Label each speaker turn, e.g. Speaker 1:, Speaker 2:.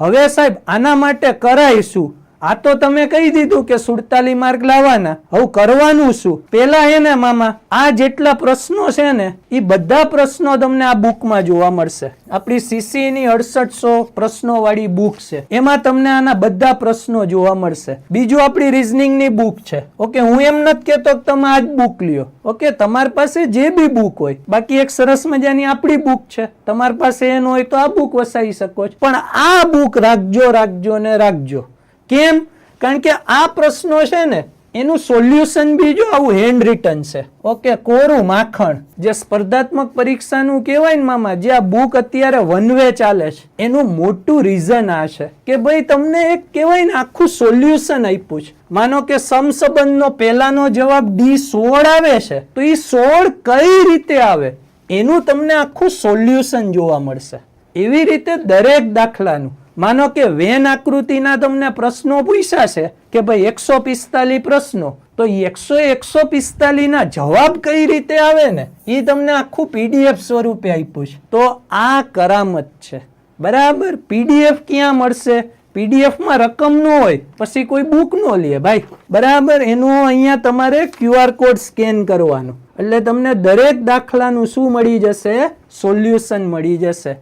Speaker 1: હવે સાહેબ આના માટે કરાઈશું, આ તો તમે કહી દીધું કે 47 માર્ક લાવવાના, હવે કરવાનું શું? પેલા હે ને મામા, આ જેટલા પ્રશ્નો છે ને એ બધા પ્રશ્નો તમને આ બુકમાં જોવા મળશે. આપણી સીસી ની 6800 પ્રશ્નો વાળી બુક છે, એમાં તમને આના બધા પ્રશ્નો જોવા મળશે. બીજું આપણી રીઝનિંગ ની બુક છે. ઓકે, હું એમ નથી કેતો કે તમે આ જ બુક લ્યો. ઓકે, તમારી પાસે જે બી બુક હોય, બાકી એક સરસ મજાની આપણી બુક છે, તમારી પાસે એનો હોય તો આ બુક વસાવી શકો છો, પણ આ બુક રાખજો ને રાખજો. કેમ? કારણ કે આ પ્રશ્નો છે ને એનું સોલ્યુશન બી જો આવું હેન્ડ રિટન છે. ઓકે, કોરું માખણ, જે સ્પર્ધાત્મક પરીક્ષાનું કહેવાય ને મામા, જે આ બુક અત્યારે વન વે ચાલે છે, એનું મોટું રીઝન આ છે કે ભાઈ તમને એક કહેવાય ને આખું સોલ્યુશન આપ્યું છે. માનો કે સમસંબંધનો પહેલાનો જવાબ D16 આવે છે, તો એ 16 કઈ રીતે આવે એનું તમને આખું સોલ્યુશન જોવા મળશે. એવી રીતે દરેક દાખલાનું, માનો કે વેન આકૃતિના તમને પ્રશ્નો પૂછ્યા છે કે ભાઈ 145 પ્રશ્નો, તો 145 ના જવાબ કઈ રીતે આવે ને એ તમને આખું PDF સ્વરૂપે આપ્યું છે. તો આ કરામત છે, બરાબર. PDF ક્યાં મળશે? PDF માં રકમ ન હોય પછી કોઈ બુક નો લે ભાઈ, બરાબર. એનું અહીંયા તમારે QR કોડ સ્કેન કરવાનો, એટલે તમને દરેક દાખલાનું શું મળી જશે? સોલ્યુશન મળી જશે.